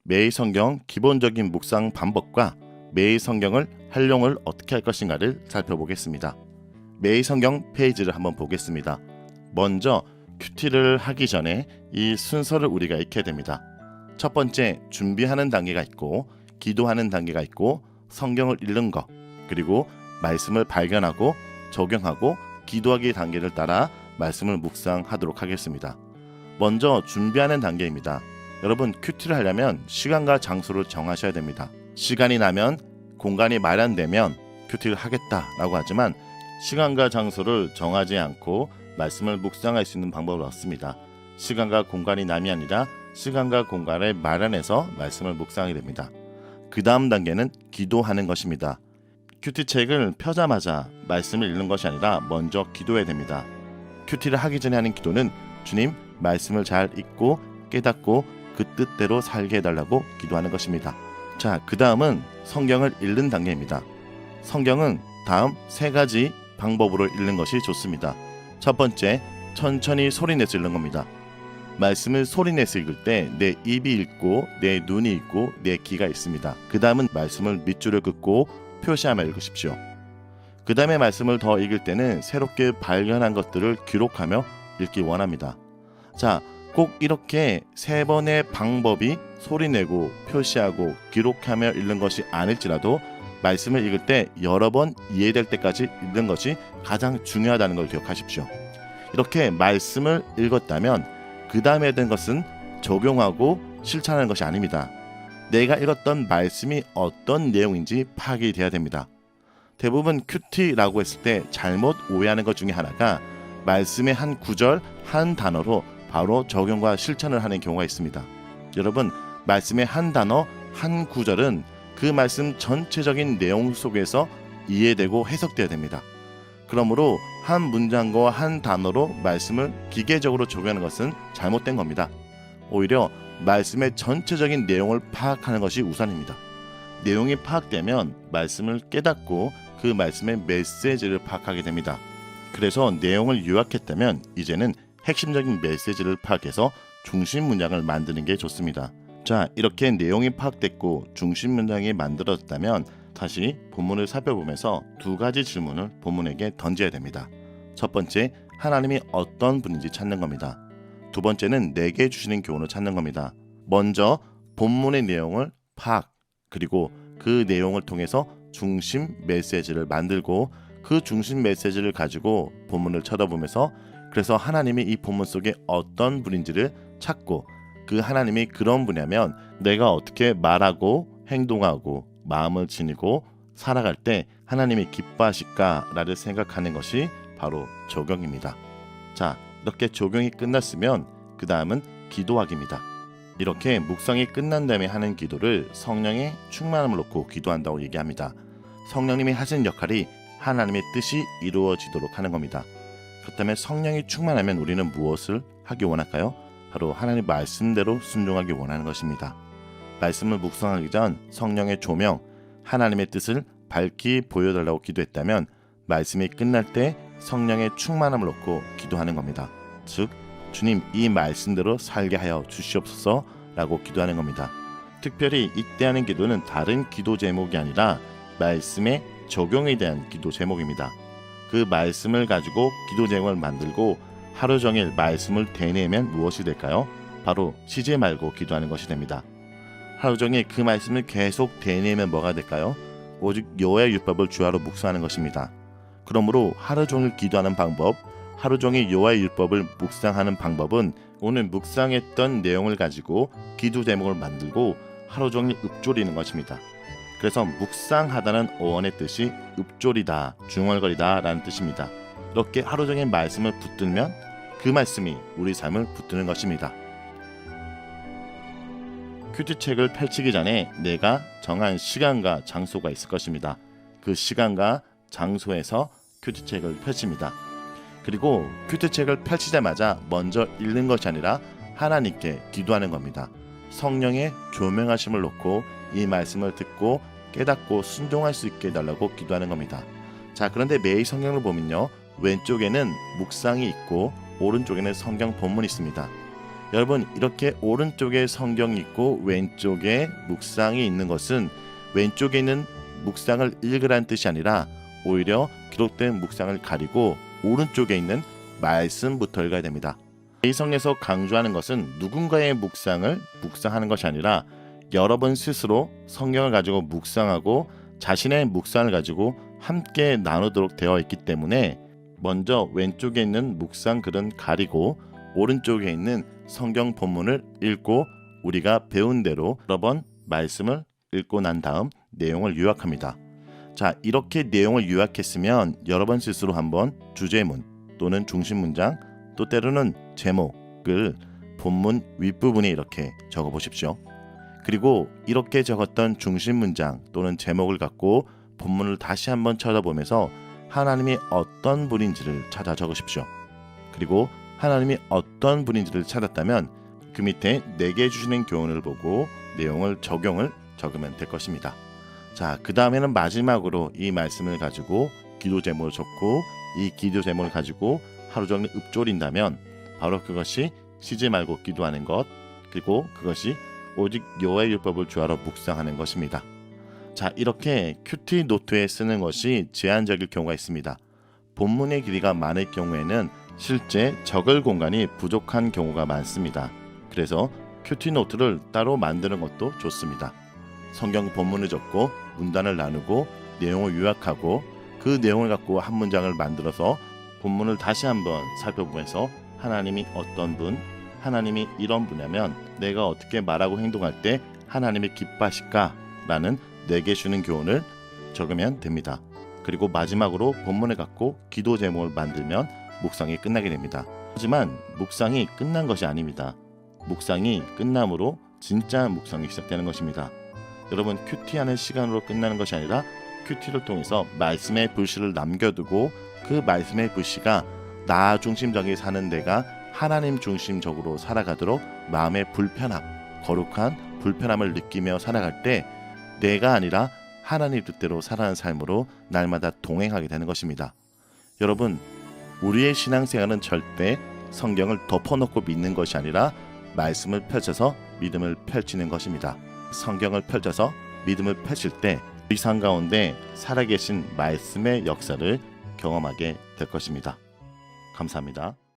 매일 성경 기본적인 묵상 방법과 매일 성경을 활용을 어떻게 할 것인가를 살펴보겠습니다. 매일 성경 페이지를 한번 보겠습니다. 먼저 큐티를 하기 전에 이 순서를 우리가 익혀야 됩니다. 첫 번째, 준비하는 단계가 있고 기도하는 단계가 있고 성경을 읽는 것, 그리고 말씀을 발견하고 적용하고 기도하기 단계를 따라 말씀을 묵상하도록 하겠습니다. 먼저 준비하는 단계입니다. 여러분, 큐티를 하려면 시간과 장소를 정하셔야 됩니다. 시간이 나면, 공간이 마련되면 큐티를 하겠다라고 하지만 시간과 장소를 정하지 않고 말씀을 묵상할 수 있는 방법을 얻습니다. 시간과 공간이 남이 아니라 시간과 공간을 마련해서 말씀을 묵상하게 됩니다. 그 다음 단계는 기도하는 것입니다. 큐티 책을 펴자마자 말씀을 읽는 것이 아니라 먼저 기도해야 됩니다. 큐티를 하기 전에 하는 기도는 주님, 말씀을 잘 읽고 깨닫고 그 뜻대로 살게 해달라고 기도하는 것입니다. 자, 그 다음은 성경을 읽는 단계입니다. 성경은 다음 세 가지 방법으로 읽는 것이 좋습니다. 첫 번째, 천천히 소리내서 읽는 겁니다. 말씀을 소리내서 읽을 때 내 입이 읽고 내 눈이 읽고 내 귀가 읽습니다. 그 다음은 말씀을 밑줄을 긋고 표시하며 읽으십시오. 그 다음에 말씀을 더 읽을 때는 새롭게 발견한 것들을 기록하며 읽기 원합니다. 자, 꼭 이렇게 세 번의 방법이 소리내고 표시하고 기록하며 읽는 것이 아닐지라도 말씀을 읽을 때 여러 번 이해될 때까지 읽는 것이 가장 중요하다는 걸 기억하십시오. 이렇게 말씀을 읽었다면 그 다음에 된 것은 적용하고 실천하는 것이 아닙니다. 내가 읽었던 말씀이 어떤 내용인지 파악이 돼야 됩니다. 대부분 큐티라고 했을 때 잘못 오해하는 것 중에 하나가 말씀의 한 구절, 한 단어로 바로 적용과 실천을 하는 경우가 있습니다. 여러분, 말씀의 한 단어, 한 구절은 그 말씀 전체적인 내용 속에서 이해되고 해석되어야 됩니다. 그러므로 한 문장과 한 단어로 말씀을 기계적으로 적용하는 것은 잘못된 겁니다. 오히려 말씀의 전체적인 내용을 파악하는 것이 우선입니다. 내용이 파악되면 말씀을 깨닫고 그 말씀의 메시지를 파악하게 됩니다. 그래서 내용을 요약했다면 이제는 핵심적인 메시지를 파악해서 중심 문장을 만드는 게 좋습니다. 자, 이렇게 내용이 파악됐고 중심 문장이 만들어졌다면 다시 본문을 살펴보면서 두 가지 질문을 본문에게 던져야 됩니다. 첫 번째, 하나님이 어떤 분인지 찾는 겁니다. 두 번째는 내게 주시는 교훈을 찾는 겁니다. 먼저 본문의 내용을 파악, 그리고 그 내용을 통해서 중심 메시지를 만들고 그 중심 메시지를 가지고 본문을 쳐다보면서 그래서 하나님이 이 본문 속에 어떤 분인지를 찾고 그 하나님이 그런 분이라면 내가 어떻게 말하고 행동하고 마음을 지니고 살아갈 때 하나님이 기뻐하실까라를 생각하는 것이 바로 적용입니다. 자, 이렇게 적용이 끝났으면 그 다음은 기도하기입니다. 이렇게 묵상이 끝난 다음에 하는 기도를 성령의 충만함을 놓고 기도한다고 얘기합니다. 성령님이 하신 역할이 하나님의 뜻이 이루어지도록 하는 겁니다. 그렇다면 성령이 충만하면 우리는 무엇을 하기 원할까요? 바로 하나님 말씀대로 순종하기 원하는 것입니다. 말씀을 묵상하기 전 성령의 조명, 하나님의 뜻을 밝히 보여달라고 기도했다면 말씀이 끝날 때 성령의 충만함을 놓고 기도하는 겁니다. 즉, 주님, 이 말씀대로 살게 하여 주시옵소서 라고 기도하는 겁니다. 특별히 이때 하는 기도는 다른 기도 제목이 아니라 말씀의 적용에 대한 기도 제목입니다. 그 말씀을 가지고 기도 제목을 만들고 하루 종일 말씀을 되뇌면 무엇이 될까요? 바로 쉬지 말고 기도하는 것이 됩니다. 하루 종일 그 말씀을 계속 되뇌면 뭐가 될까요? 오직 여호와의 율법을 주야로 묵상하는 것입니다. 그러므로 하루 종일 기도하는 방법, 하루 종일 여호와의 율법을 묵상하는 방법은 오늘 묵상했던 내용을 가지고 기도 제목을 만들고 하루 종일 읊조리는 것입니다. 그래서 묵상하다는 어원의 뜻이 읊조리다, 중얼거리다 라는 뜻입니다. 이렇게 하루 종일 말씀을 붙들면 그 말씀이 우리 삶을 붙드는 것입니다. 큐티책을 펼치기 전에 내가 정한 시간과 장소가 있을 것입니다. 그 시간과 장소에서 큐티책을 펼칩니다. 그리고 큐티책을 펼치자마자 먼저 읽는 것이 아니라 하나님께 기도하는 겁니다. 성령의 조명하심을 놓고 이 말씀을 듣고 깨닫고 순종할 수 있게 해달라고 기도하는 겁니다. 자, 그런데 매일 성경을 보면요, 왼쪽에는 묵상이 있고 오른쪽에는 성경 본문이 있습니다. 여러분, 이렇게 오른쪽에 성경이 있고 왼쪽에 묵상이 있는 것은 왼쪽에 있는 묵상을 읽으라는 뜻이 아니라 오히려 기록된 묵상을 가리고 오른쪽에 있는 말씀부터 읽어야 됩니다. 매성에서 강조하는 것은 누군가의 묵상을 묵상하는 것이 아니라 여러분 스스로 성경을 가지고 묵상하고 자신의 묵상을 가지고 함께 나누도록 되어 있기 때문에 먼저 왼쪽에 있는 묵상 글은 가리고 오른쪽에 있는 성경 본문을 읽고 우리가 배운 대로 여러 번 말씀을 읽고 난 다음 내용을 요약합니다. 자, 이렇게 내용을 요약했으면 여러분 스스로 한번 주제문 또는 중심 문장 또 때로는 제목을 본문 윗부분에 이렇게 적어 보십시오. 그리고 이렇게 적었던 중심 문장 또는 제목을 갖고 본문을 다시 한번 쳐다보면서 하나님이 어떤 분인지를 찾아 적으십시오. 그리고 하나님이 어떤 분인지를 찾았다면 그 밑에 내게 주시는 교훈을 보고 내용을 적용을 적으면 될 것입니다. 자, 그 다음에는 마지막으로 이 말씀을 가지고 기도 제목을 적고 이 기도 제목을 가지고 하루 종일 읊조린다면 바로 그것이 쉬지 말고 기도하는 것, 그리고 그것이 오직 여호와의 율법을 주하러 묵상하는 것입니다. 자, 이렇게 큐티 노트에 쓰는 것이 제한적일 경우가 있습니다. 본문의 길이가 많을 경우에는 실제 적을 공간이 부족한 경우가 많습니다. 그래서 큐티 노트를 따로 만드는 것도 좋습니다. 성경 본문을 적고 문단을 나누고 내용을 요약하고 그 내용을 갖고 한 문장을 만들어서 본문을 다시 한번 살펴보면서 하나님이 어떤 분, 하나님이 이런 분이면 내가 어떻게 말하고 행동할 때 하나님이 기뻐하실까? 라는 내게 주는 교훈을 적으면 됩니다. 그리고 마지막으로 본문을 갖고 기도 제목을 만들면 묵상이 끝나게 됩니다. 하지만 묵상이 끝난 것이 아닙니다. 묵상이 끝남으로 진짜 묵상이 시작되는 것입니다. 여러분, 큐티하는 시간으로 끝나는 것이 아니라 큐티를 통해서 말씀의 불씨를 남겨두고 그 말씀의 불씨가 나 중심적인 사는 데가 하나님 중심적으로 살아가도록 마음의 불편함, 거룩한 불편함을 느끼며 살아갈 때 내가 아니라 하나님 뜻대로 살아가는 삶으로 날마다 동행하게 되는 것입니다. 여러분, 우리의 신앙생활은 절대 성경을 덮어놓고 믿는 것이 아니라 말씀을 펼쳐서 믿음을 펼치는 것입니다. 성경을 펼쳐서 믿음을 펼칠 때 우리 삶 가운데 살아계신 말씀의 역사를 경험하게 될 것입니다. 감사합니다.